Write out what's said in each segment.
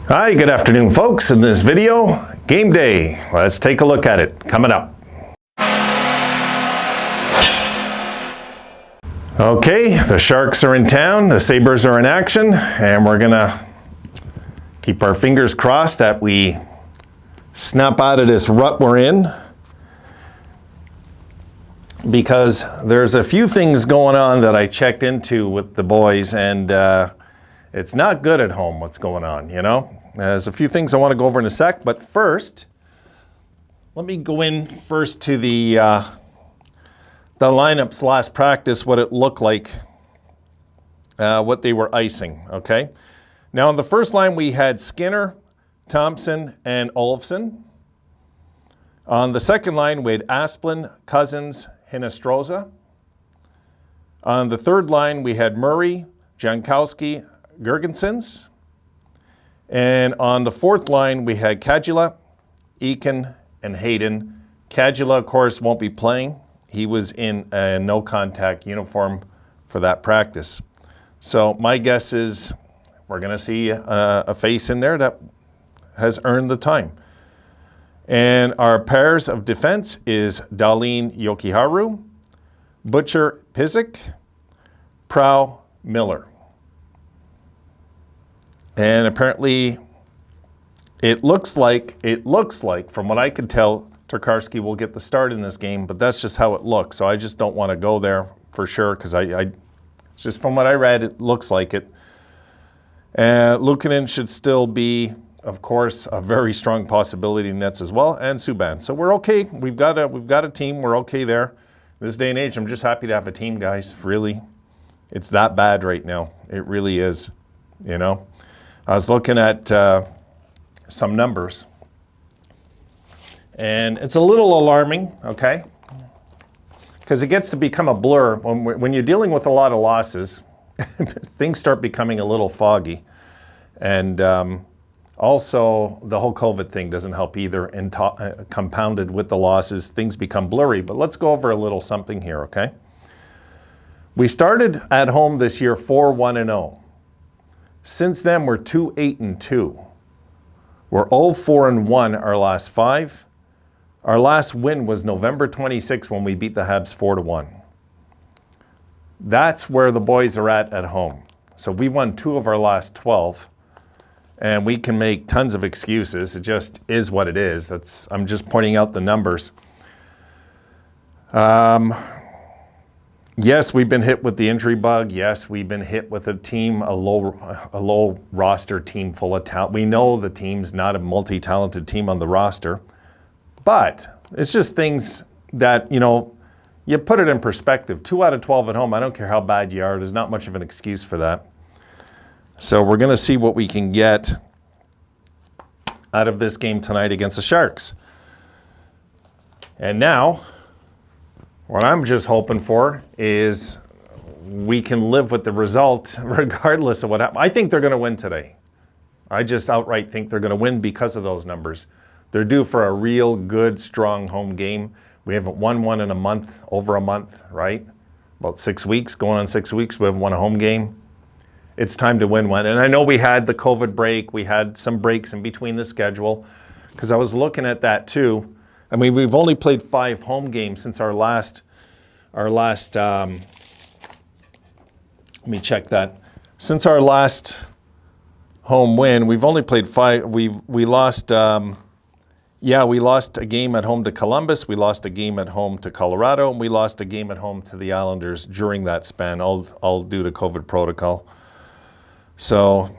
Hi, good afternoon, folks. In this video, game day. Let's take a look at it. Coming up. Okay, the Sharks are in town, the Sabres are in action, and we're gonna keep our fingers crossed that we snap out of this rut we're in, because there's a few things going on that I checked into with the boys, and it's not good at home what's going on, you know? There's a few things I want to go over in a sec, but first, let me go in first to the lineups last practice, what it looked like, what they were icing, okay? Now, on the first line, we had Skinner, Thompson, and Olofsson. On the second line, we had Asplund, Cousins, Hinostroza. On the third line, we had Murray, Jankowski, Girgensons. And on the fourth line, we had Kajula, Eakin, and Hayden. Kajula, of course, won't be playing. He was in a no-contact uniform for that practice. So my guess is we're going to see a face in there that has earned the time. And our pairs of defense is Dahlin Jokiharju, Butcher Pizik, Prow Miller. And apparently it looks like, from what I can tell, Tokarski will get the start in this game, but that's just how it looks. So I just don't want to go there for sure, because I just from what I read, it looks like it. Luukkonen should still be, of course, a very strong possibility in nets as well, and Subban. So we're okay. We've got a team. We're okay there. This day and age, I'm just happy to have a team, guys. Really, it's that bad right now. It really is, you know. I was looking at some numbers, and it's a little alarming, okay? Because it gets to become a blur. When you're dealing with a lot of losses, things start becoming a little foggy. And also, the whole COVID thing doesn't help either, and compounded with the losses, things become blurry. But let's go over a little something here, okay? We started at home this year 4-1-0. Since then, we're 2-8-2. We're 0-4-1 our last 5. Our last win was November 26 when we beat the Habs 4-1. That's where the boys are at home. So we won 2 of our last 12, and we can make tons of excuses. It just is what it is. I'm just pointing out the numbers. Yes, we've been hit with the injury bug. Yes, we've been hit with a team, a low roster team full of talent. We know the team's not a multi-talented team on the roster, but it's just things that, you know, you put it in perspective. 2 out of 12 at home, I don't care how bad you are, there's not much of an excuse for that. So we're going to see what we can get out of this game tonight against the Sharks. And now, what I'm just hoping for is we can live with the result regardless of what happens. I think they're going to win today. I just outright think they're going to win because of those numbers. They're due for a real good, strong home game. We haven't won one in a month, over a month, right? About 6 weeks, going on 6 weeks, we haven't won a home game. It's time to win one. And I know we had the COVID break. We had some breaks in between the schedule, because I was looking at that too. I mean, we've only played 5 home games since our last, let me check that. Since our last home win, we've only played 5. We lost, we lost a game at home to Columbus. We lost a game at home to Colorado. And we lost a game at home to the Islanders during that span, all due to COVID protocol. So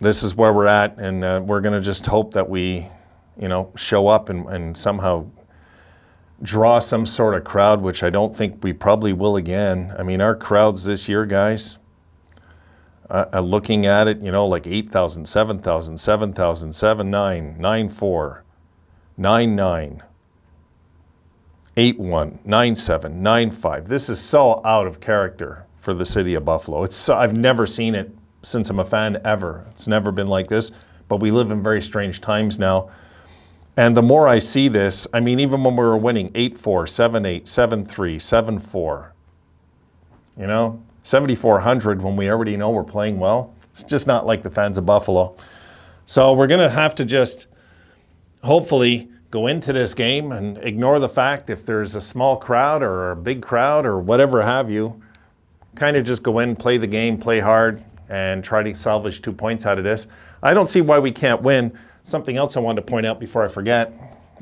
this is where we're at, and we're going to just hope that we, you know, show up and somehow draw some sort of crowd, which I don't think we probably will again. I mean, our crowds this year, guys, looking at it, you know, like 8,000, 7,000, 7,000, 7,900, 9,400, 9,900, 8,100, 9,700, 9,500. This is so out of character for the city of Buffalo. I've never seen it since I'm a fan ever. It's never been like this, but we live in very strange times now. And the more I see this, I mean, even when we were winning 8-4, 7-8, 7-3, 7-4, you know, 7,400 when we already know we're playing well, it's just not like the fans of Buffalo. So we're going to have to just hopefully go into this game and ignore the fact if there's a small crowd or a big crowd or whatever have you. Kind of just go in, play the game, play hard, and try to salvage 2 points out of this. I don't see why we can't win. Something else I wanted to point out before I forget.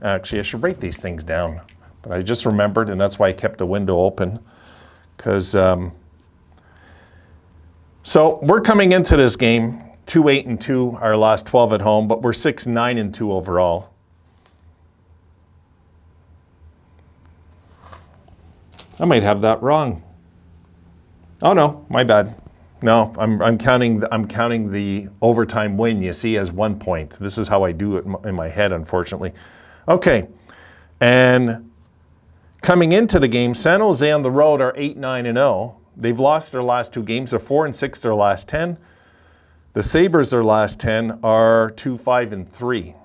Actually, I should write these things down. But I just remembered, and that's why I kept the window open. Because, so we're coming into this game 2-8-2, our last 12 at home, but we're 6-9-2 overall. I might have that wrong. Oh no, my bad. No, I'm counting the overtime win, you see, as 1 point. This is how I do it in my head, unfortunately. Okay, and coming into the game, San Jose on the road are 8-9-0. They've lost their last 2 games. They're 4-6 their last 10. The Sabres, their last 10, are 2-5-3.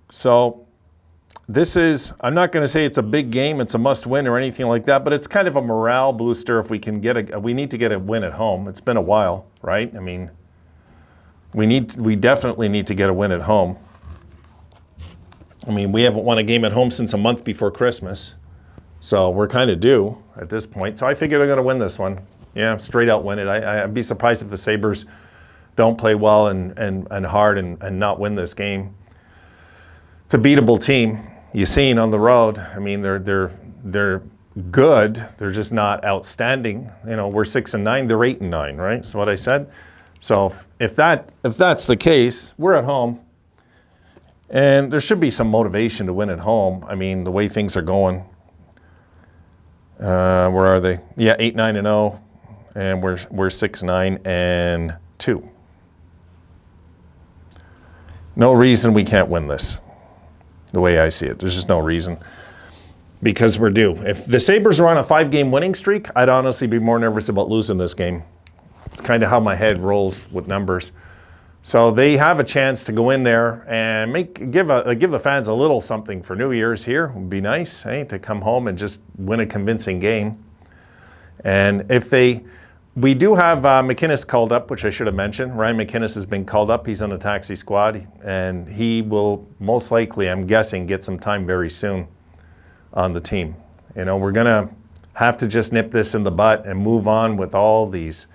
So this is, I'm not going to say it's a big game, it's a must-win or anything like that, but it's kind of a morale booster if we can get we need to get a win at home. It's been a while, right? I mean, we definitely need to get a win at home. I mean, we haven't won a game at home since a month before Christmas. So we're kind of due at this point. So I figure they're going to win this one. Yeah, straight out win it. I'd be surprised if the Sabres don't play well and hard and not win this game. It's a beatable team. You've seen on the road. I mean, they're good. They're just not outstanding. You know, we're 6-9. They're 8-9, right? That's what I said. So if that's the case, we're at home, and there should be some motivation to win at home. I mean, the way things are going. Where are they? Yeah, 8-9-0, and we're 6-9-2. No reason we can't win this. The way I see it, there's just no reason, because we're due. If the Sabres are on a 5-game winning streak, I'd honestly be more nervous about losing this game. It's kind of how my head rolls with numbers. So they have a chance to go in there and give the fans a little something for New Year's here. Would be nice, eh, to come home and just win a convincing game. And if we do have McInnes called up, which I should have mentioned. Ryan McInnes has been called up. He's on the taxi squad, and he will most likely, I'm guessing, get some time very soon on the team. You know, we're going to have to just nip this in the butt and move on with all these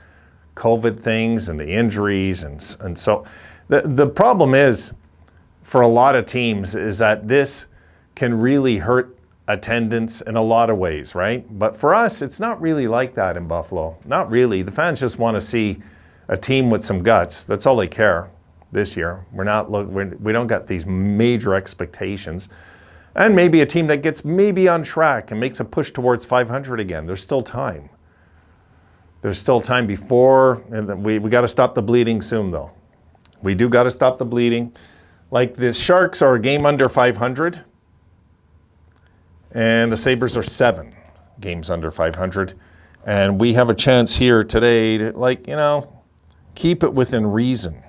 COVID things and the injuries. And so the problem is, for a lot of teams, is that this can really hurt attendance in a lot of ways, right? But for us, it's not really like that in Buffalo. Not really. The fans just want to see a team with some guts. That's all they care this year. We don't got these major expectations. And maybe a team that gets maybe on track and makes a push towards 500 again. There's still time. There's still time before, and we got to stop the bleeding soon, though. We do got to stop the bleeding. Like, the Sharks are a game under 500. And the Sabres are 7 games under 500. And we have a chance here today to, like, you know, keep it within reason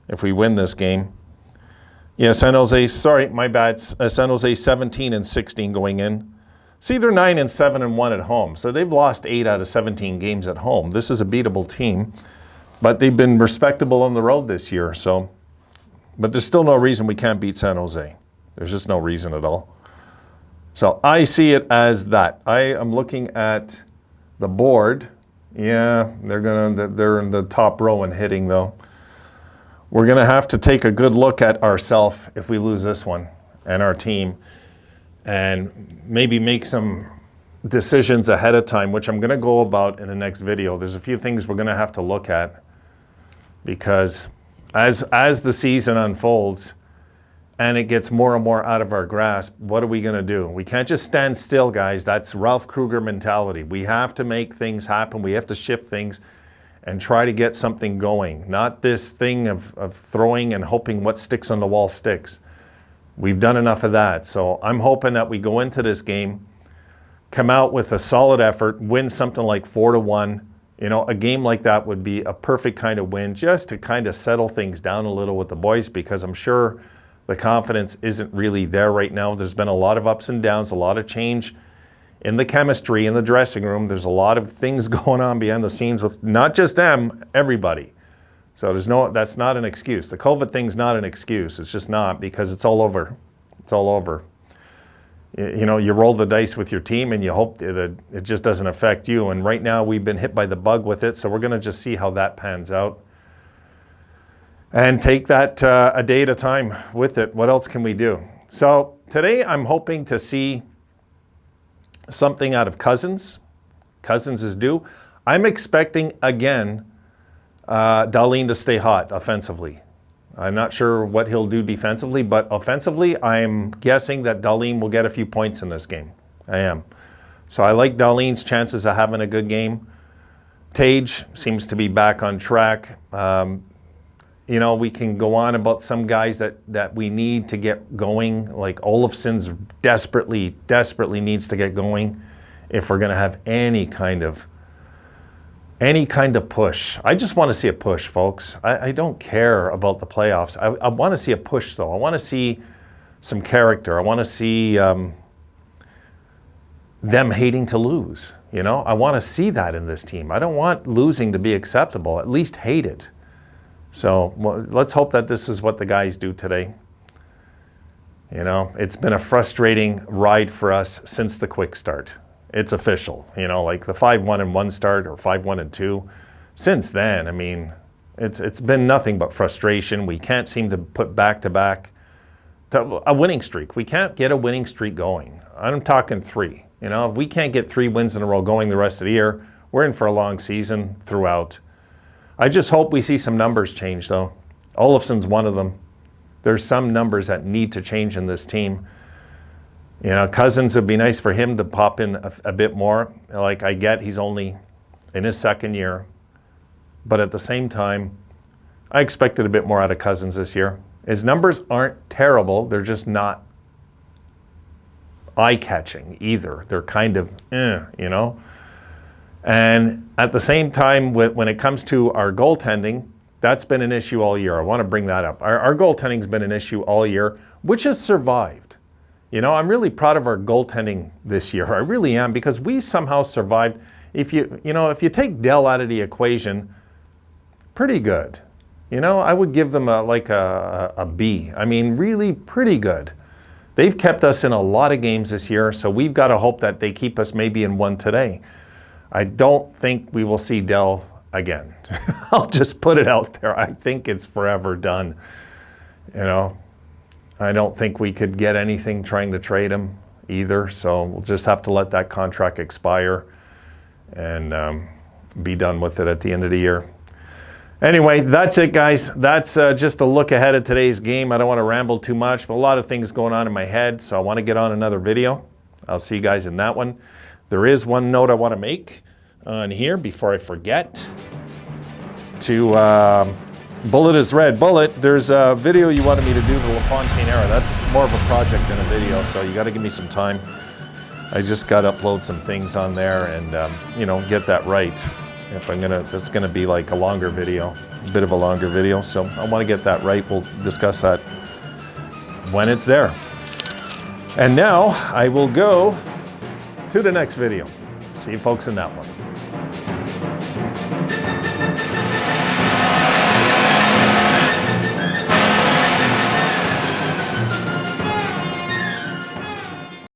if we win this game. Yeah, San Jose, sorry, my bad. San Jose 17-16 going in. See, they're 9-7-1 at home. So they've lost 8 out of 17 games at home. This is a beatable team. But they've been respectable on the road this year. So, but there's still no reason we can't beat San Jose. There's just no reason at all. So I see it as that. I am looking at the board. Yeah, they're in the top row and hitting, though. We're going to have to take a good look at ourselves if we lose this one, and our team, and maybe make some decisions ahead of time, which I'm going to go about in the next video. There's a few things we're going to have to look at, because as the season unfolds, and it gets more and more out of our grasp, what are we going to do? We can't just stand still, guys. That's Ralph Kruger mentality. We have to make things happen. We have to shift things and try to get something going. Not this thing of throwing and hoping what sticks on the wall sticks. We've done enough of that. So I'm hoping that we go into this game, come out with a solid effort, win something like 4-1. You know, a game like that would be a perfect kind of win, just to kind of settle things down a little with the boys, because I'm sure the confidence isn't really there right now. There's been a lot of ups and downs, a lot of change in the chemistry, in the dressing room. There's a lot of things going on behind the scenes with not just them, everybody. So that's not an excuse. The COVID thing's not an excuse. It's just not, because it's all over. It's all over. You know, you roll the dice with your team and you hope that it just doesn't affect you. And right now we've been hit by the bug with it. So we're going to just see how that pans out and take that a day at a time with it. What else can we do? So today I'm hoping to see something out of Cousins. Cousins is due. I'm expecting, again, Dahlin to stay hot offensively. I'm not sure what he'll do defensively, but offensively, I'm guessing that Dahlin will get a few points in this game. I am. So I like Dahlin's chances of having a good game. Tage seems to be back on track. You know, we can go on about some guys that we need to get going. Like Olofsson's desperately needs to get going if we're going to have any kind of push. I just want to see a push, folks. I don't care about the playoffs. I want to see a push, though. I want to see some character. I want to see them hating to lose. You know, I want to see that in this team. I don't want losing to be acceptable. At least hate it. So let's hope that this is what the guys do today. You know, it's been a frustrating ride for us since the quick start. It's official, you know, like the 5-1-1 start or 5-1-2. Since then, I mean, it's been nothing but frustration. We can't seem to put back-to-back a winning streak. We can't get a winning streak going. I'm talking 3. You know, if we can't get 3 wins in a row going the rest of the year, we're in for a long season throughout. I just hope we see some numbers change, though. Olofsson's one of them. There's some numbers that need to change in this team. You know, Cousins, would be nice for him to pop in a bit more. Like, I get he's only in his 2nd year. But at the same time, I expected a bit more out of Cousins this year. His numbers aren't terrible. They're just not eye-catching either. They're kind of, you know. And at the same time, when it comes to our goaltending, that's been an issue all year. I want to bring that up. Our goaltending's been an issue all year, which has survived. You know, I'm really proud of our goaltending this year. I really am, because we somehow survived. If you take Dell out of the equation, pretty good. You know, I would give them a B. I mean, really pretty good. They've kept us in a lot of games this year, so we've got to hope that they keep us maybe in one today. I don't think we will see Dell again. I'll just put it out there. I think it's forever done. You know, I don't think we could get anything trying to trade him either, so we'll just have to let that contract expire and be done with it at the end of the year. Anyway, that's it, guys. That's just a look ahead of today's game. I don't want to ramble too much, but a lot of things going on in my head, so I want to get on another video. I'll see you guys in that one. There is one note I want to make on here before I forget to Bullet is red. Bullet, there's a video you wanted me to do, the LaFontaine era. That's more of a project than a video, so you got to give me some time. I just got to upload some things on there and, you know, get that right. If I'm gonna, that's gonna be like a longer video, a bit of a longer video. So I want to get that right. We'll discuss that when it's there. And now I will go to the next video. See you folks in that one.